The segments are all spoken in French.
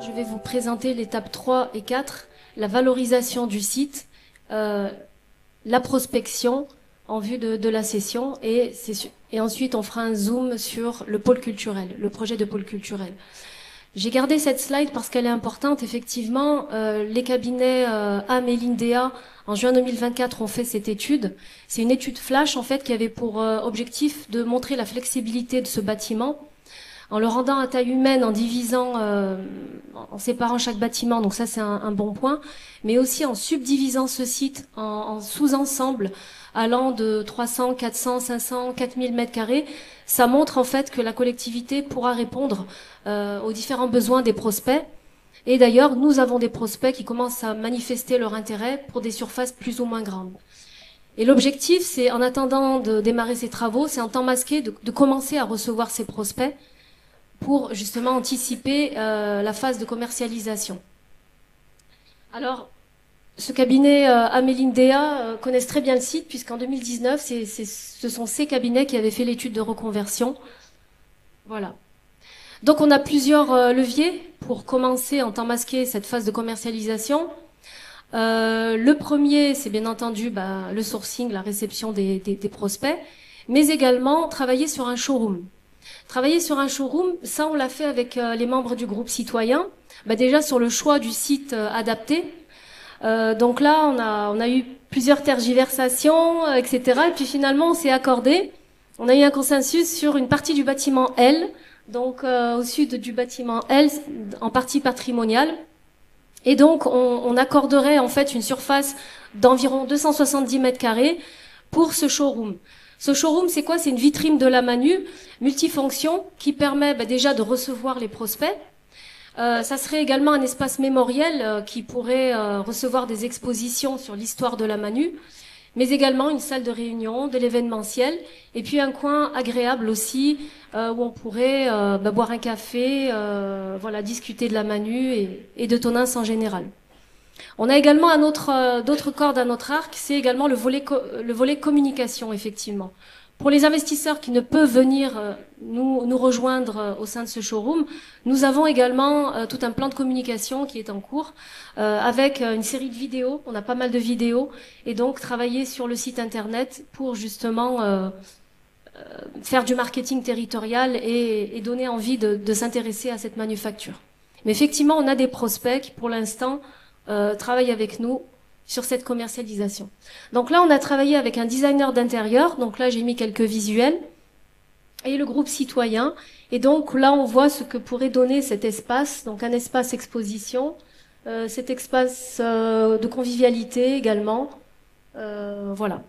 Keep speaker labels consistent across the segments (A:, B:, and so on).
A: Je vais vous présenter l'étape 3 et 4, la valorisation du site, la prospection en vue de la session et ensuite on fera un zoom sur le pôle culturel, le projet de pôle culturel. J'ai gardé cette slide parce qu'elle est importante. Effectivement, les cabinets Amelindea en juin 2024 ont fait cette étude. C'est une étude flash en fait qui avait pour objectif de montrer la flexibilité de ce bâtiment en le rendant à taille humaine, en divisant, en séparant chaque bâtiment. Donc ça c'est un bon point, mais aussi en subdivisant ce site en sous-ensembles allant de 300, 400, 500, 4000 mètres carrés. Ça montre en fait que la collectivité pourra répondre aux différents besoins des prospects. Et d'ailleurs, nous avons des prospects qui commencent à manifester leur intérêt pour des surfaces plus ou moins grandes. Et l'objectif, c'est, en attendant de démarrer ces travaux, c'est en temps masqué de commencer à recevoir ces prospects pour justement anticiper la phase de commercialisation. Alors, ce cabinet Amelindea connaissent très bien le site puisqu'en 2019, ce sont ces cabinets qui avaient fait l'étude de reconversion. Voilà. Donc on a plusieurs leviers pour commencer en temps masqué cette phase de commercialisation. Le premier, c'est bien entendu le sourcing, la réception des prospects, mais également travailler sur un showroom. Travailler sur un showroom, ça on l'a fait avec les membres du groupe citoyen, déjà sur le choix du site adapté. Donc là, on a eu plusieurs tergiversations, etc. Et puis finalement, on s'est accordé. On a eu un consensus sur une partie du bâtiment L, donc au sud du bâtiment L, en partie patrimoniale. Et donc, on accorderait en fait une surface d'environ 270 mètres carrés pour ce showroom. Ce showroom, c'est quoi? C'est une vitrine de la Manu, multifonction, qui permet déjà de recevoir les prospects. Ça serait également un espace mémoriel qui pourrait recevoir des expositions sur l'histoire de la Manu, mais également une salle de réunion, de l'événementiel, et puis un coin agréable aussi où on pourrait boire un café, discuter de la Manu et de Tonins en général. On a également d'autres cordes à notre arc, c'est également le volet communication, effectivement. Pour les investisseurs qui ne peuvent venir nous rejoindre au sein de ce showroom, nous avons également tout un plan de communication qui est en cours avec une série de vidéos. On a pas mal de vidéos et donc travailler sur le site internet pour justement faire du marketing territorial et donner envie de s'intéresser à cette manufacture. Mais effectivement, on a des prospects qui, pour l'instant, travaillent avec nous sur cette commercialisation. Donc là, on a travaillé avec un designer d'intérieur. Donc là, j'ai mis quelques visuels et le groupe citoyen. Et donc là, on voit ce que pourrait donner cet espace. Donc un espace exposition, cet espace de convivialité également. Voilà.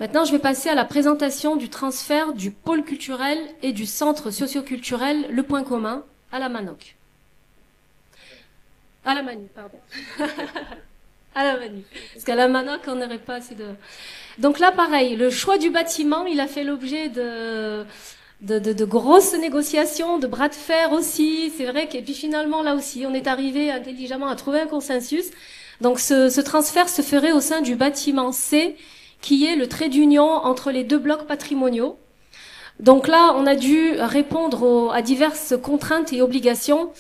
A: Maintenant, je vais passer à la présentation du transfert du pôle culturel et du centre socio-culturel Le Point Commun à la Manoc. À la Manu, pardon. À la Manu. Parce qu'à la Manoc, on n'aurait pas assez de... Donc là, pareil, le choix du bâtiment, il a fait l'objet de grosses négociations, de bras de fer aussi. C'est vrai que, et puis finalement, là aussi, on est arrivé intelligemment à trouver un consensus. Donc ce transfert se ferait au sein du bâtiment C, qui est le trait d'union entre les deux blocs patrimoniaux. Donc là, on a dû répondre à diverses contraintes et obligations,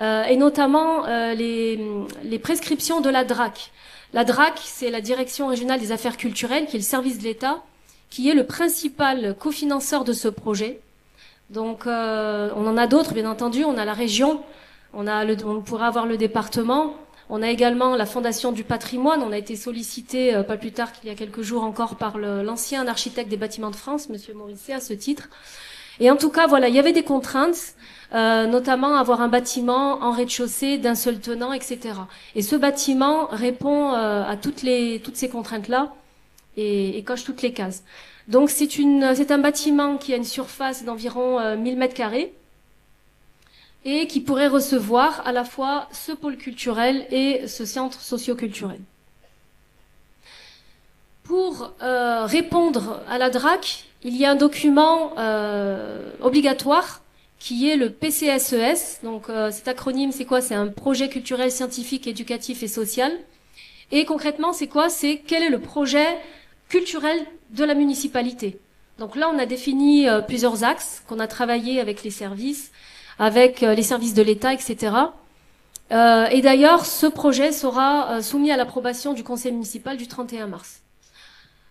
A: et notamment les prescriptions de la DRAC. La DRAC, c'est la Direction régionale des affaires culturelles, qui est le service de l'État, qui est le principal cofinanceur de ce projet. Donc, on en a d'autres, bien entendu. On a la région, on pourra avoir le département. On a également la Fondation du patrimoine. On a été sollicité pas plus tard qu'il y a quelques jours encore par l'ancien architecte des bâtiments de France, Monsieur Morisset, à ce titre. Et en tout cas, voilà, il y avait des contraintes, notamment avoir un bâtiment en rez-de-chaussée d'un seul tenant, etc. Et ce bâtiment répond à toutes ces contraintes-là et coche toutes les cases. Donc c'est un bâtiment qui a une surface d'environ 1000 mètres carrés et qui pourrait recevoir à la fois ce pôle culturel et ce centre socio-culturel. Pour répondre à la DRAC, il y a un document obligatoire qui est le PCSES. Donc cet acronyme, c'est quoi? C'est un projet culturel, scientifique, éducatif et social. Et concrètement, c'est quoi? C'est quel est le projet culturel de la municipalité. Donc là, on a défini plusieurs axes qu'on a travaillé avec les services. avec les services de l'État, etc. Et d'ailleurs, ce projet sera soumis à l'approbation du conseil municipal du 31 mars.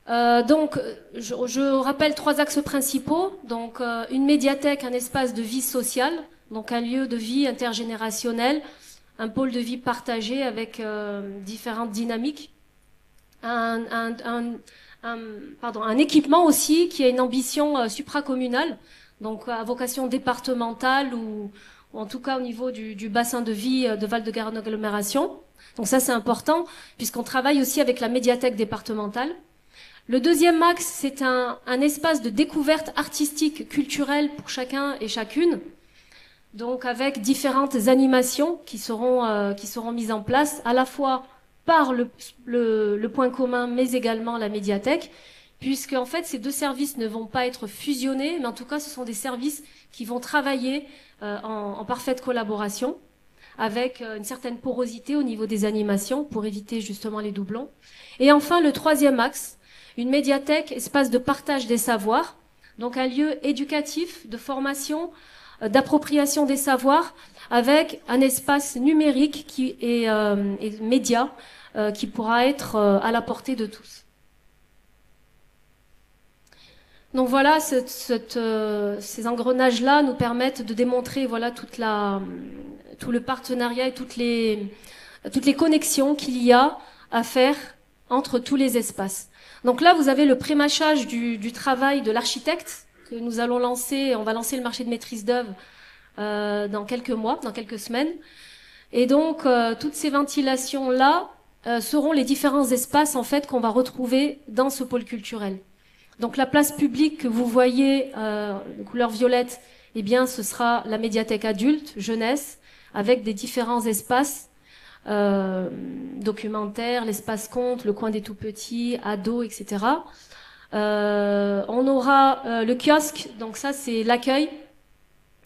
A: Donc, je rappelle 3 axes principaux. Donc, une médiathèque, un espace de vie sociale, donc un lieu de vie intergénérationnel, un pôle de vie partagé avec différentes dynamiques. Un équipement aussi qui a une ambition supracommunale, donc à vocation départementale ou en tout cas au niveau du bassin de vie de Val-de-Garonne agglomération. Donc ça c'est important puisqu'on travaille aussi avec la médiathèque départementale. Le deuxième axe, c'est un espace de découverte artistique, culturelle pour chacun et chacune. Donc avec différentes animations qui seront mises en place à la fois par le point commun, mais également la médiathèque, puisque en fait ces deux services ne vont pas être fusionnés, mais en tout cas ce sont des services qui vont travailler en parfaite collaboration, avec une certaine porosité au niveau des animations pour éviter justement les doublons. Et enfin le troisième axe, une médiathèque, espace de partage des savoirs, donc un lieu éducatif, de formation, d'appropriation des savoirs, avec un espace numérique qui est média, qui pourra être à la portée de tous. Donc voilà, ces engrenages-là nous permettent de démontrer voilà tout le partenariat et toutes les connexions qu'il y a à faire entre tous les espaces. Donc là, vous avez le prémâchage du travail de l'architecte que nous allons lancer. On va lancer le marché de maîtrise d'œuvre dans quelques mois, dans quelques semaines. Et donc, toutes ces ventilations-là seront les différents espaces en fait qu'on va retrouver dans ce pôle culturel. Donc la place publique que vous voyez de couleur violette, eh bien, ce sera la médiathèque adulte, jeunesse, avec des différents espaces documentaires, l'espace conte, le coin des tout-petits, ados, etc. On aura le kiosque, donc ça c'est l'accueil,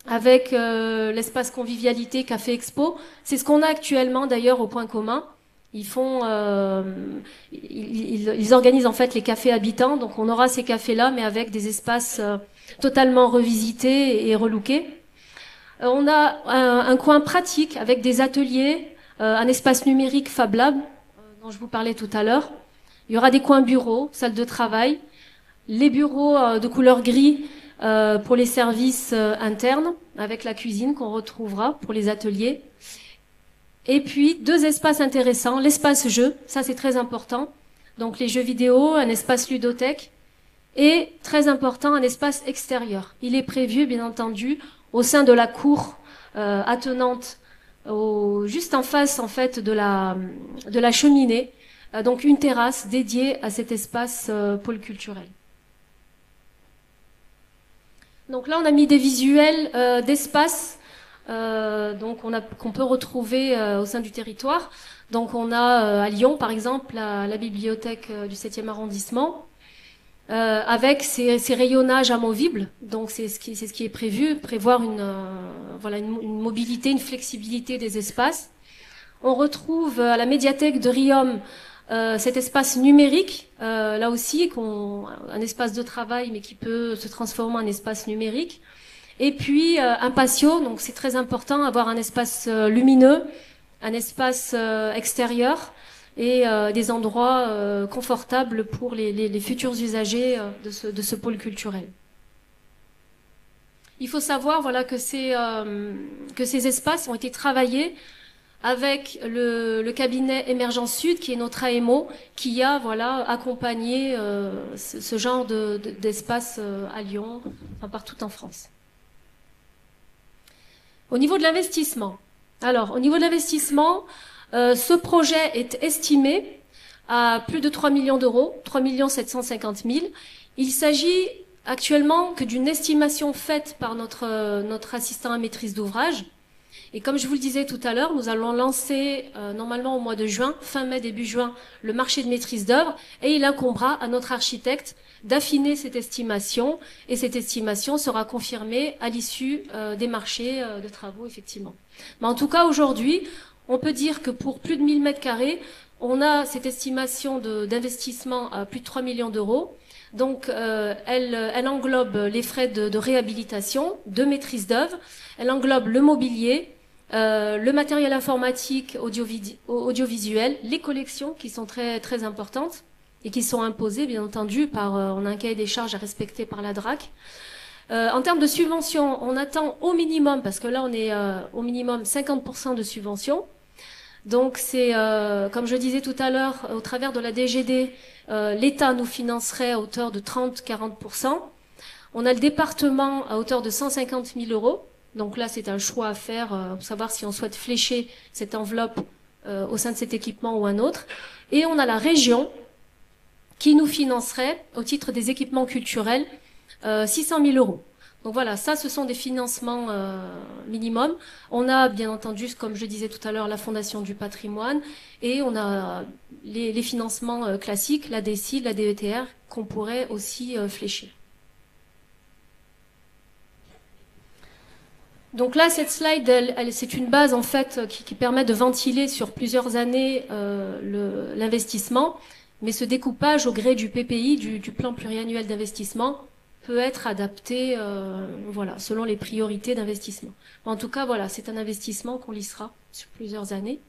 A: avec l'espace convivialité, café expo. C'est ce qu'on a actuellement d'ailleurs au point commun. Ils organisent en fait les cafés habitants, donc on aura ces cafés-là, mais avec des espaces totalement revisités et relookés. On a un coin pratique avec des ateliers, un espace numérique Fab Lab, dont je vous parlais tout à l'heure. Il y aura des coins bureaux, salles de travail, les bureaux de couleur gris pour les services internes, avec la cuisine qu'on retrouvera pour les ateliers. Et puis, 2 espaces intéressants. L'espace jeu, ça c'est très important. Donc les jeux vidéo, un espace ludothèque. Et, très important, un espace extérieur. Il est prévu, bien entendu, au sein de la cour attenante, juste en face, en fait, de la cheminée. Donc une terrasse dédiée à cet espace pôle culturel. Donc là, on a mis des visuels d'espace qu'on peut retrouver au sein du territoire. Donc on a à Lyon, par exemple, la bibliothèque du 7e arrondissement, avec ses rayonnages amovibles. Donc c'est ce qui est prévu, prévoir une mobilité, une flexibilité des espaces. On retrouve à la médiathèque de Riom cet espace numérique, là aussi, un espace de travail, mais qui peut se transformer en espace numérique. Et puis un patio, donc c'est très important, avoir un espace lumineux, un espace extérieur et des endroits confortables pour les futurs usagers de ce pôle culturel. Il faut savoir voilà que ces espaces ont été travaillés avec le cabinet Émergence Sud, qui est notre AMO, qui a accompagné ce genre d'espace à Lyon, enfin partout en France. Au niveau de l'investissement. Alors, au niveau de l'investissement, ce projet est estimé à plus de 3 millions d'euros, 3 750 000. Il s'agit actuellement que d'une estimation faite par notre assistant à maîtrise d'ouvrage. Et comme je vous le disais tout à l'heure, nous allons lancer normalement au mois de juin, fin mai, début juin, le marché de maîtrise d'œuvre, et il incombera à notre architecte d'affiner cette estimation, et cette estimation sera confirmée à l'issue des marchés de travaux, effectivement. Mais en tout cas, aujourd'hui, on peut dire que pour plus de 1000 mètres carrés, On a cette estimation d'investissement à plus de 3 millions d'euros. Donc, elle englobe les frais de réhabilitation, de maîtrise d'œuvre, elle englobe le mobilier, le matériel informatique, audiovisuel, les collections qui sont très, très importantes et qui sont imposées, bien entendu, on a un cahier des charges à respecter par la DRAC. En termes de subventions, on attend au minimum, parce que là on est au minimum 50% de subventions. Donc c'est, comme je disais tout à l'heure, au travers de la DGD, l'État nous financerait à hauteur de 30-40%. On a le département à hauteur de 150 000 euros. Donc là, c'est un choix à faire pour savoir si on souhaite flécher cette enveloppe au sein de cet équipement ou un autre. Et on a la région qui nous financerait, au titre des équipements culturels, 600 000 euros. Donc voilà, ça, ce sont des financements minimum. On a, bien entendu, comme je disais tout à l'heure, la Fondation du patrimoine, et on a les financements classiques, la DSI, la DETR, qu'on pourrait aussi flécher. Donc là, cette slide, c'est une base en fait qui permet de ventiler sur plusieurs années l'investissement, mais ce découpage au gré du PPI, du plan pluriannuel d'investissement, peut être adapté voilà, selon les priorités d'investissement. En tout cas, voilà, c'est un investissement qu'on lissera sur plusieurs années.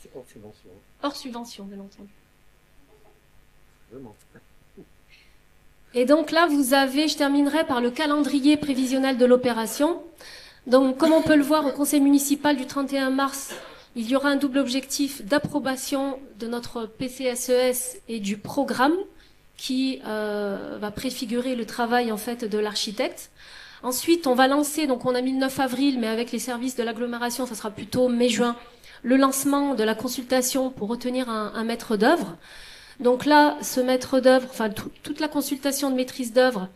B: C'est hors subvention.
A: Hors subvention, bien entendu.
B: Vraiment.
A: Et donc là, vous avez, je terminerai par le calendrier prévisionnel de l'opération. Donc, comme on peut le voir au conseil municipal du 31 mars, il y aura un double objectif d'approbation de notre PCSES et du programme qui va préfigurer le travail en fait de l'architecte. Ensuite, on va lancer, donc on a mis le 9 avril, mais avec les services de l'agglomération, ça sera plutôt mai-juin, le lancement de la consultation pour retenir un maître d'œuvre. Donc là, ce maître d'œuvre, enfin toute la consultation de maîtrise d'œuvre,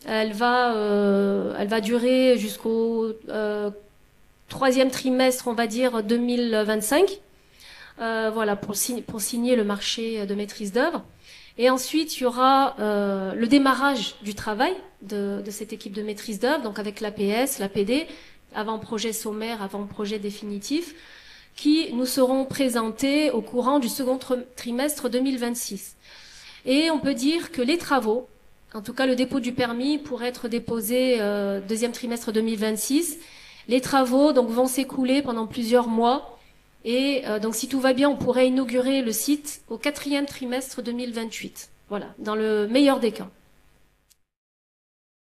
A: elle va durer jusqu'au troisième trimestre, on va dire 2025. Voilà, pour signer le marché de maîtrise d'œuvre. Et ensuite, il y aura le démarrage du travail de cette équipe de maîtrise d'œuvre, donc avec l'APS, l'APD, avant-projet sommaire, avant-projet définitif, qui nous seront présentés au courant du second trimestre 2026. Et on peut dire que les travaux, en tout cas le dépôt du permis, pourrait être déposé deuxième trimestre 2026. Les travaux donc vont s'écouler pendant plusieurs mois. Et donc, si tout va bien, on pourrait inaugurer le site au quatrième trimestre 2028. Voilà, dans le meilleur des cas.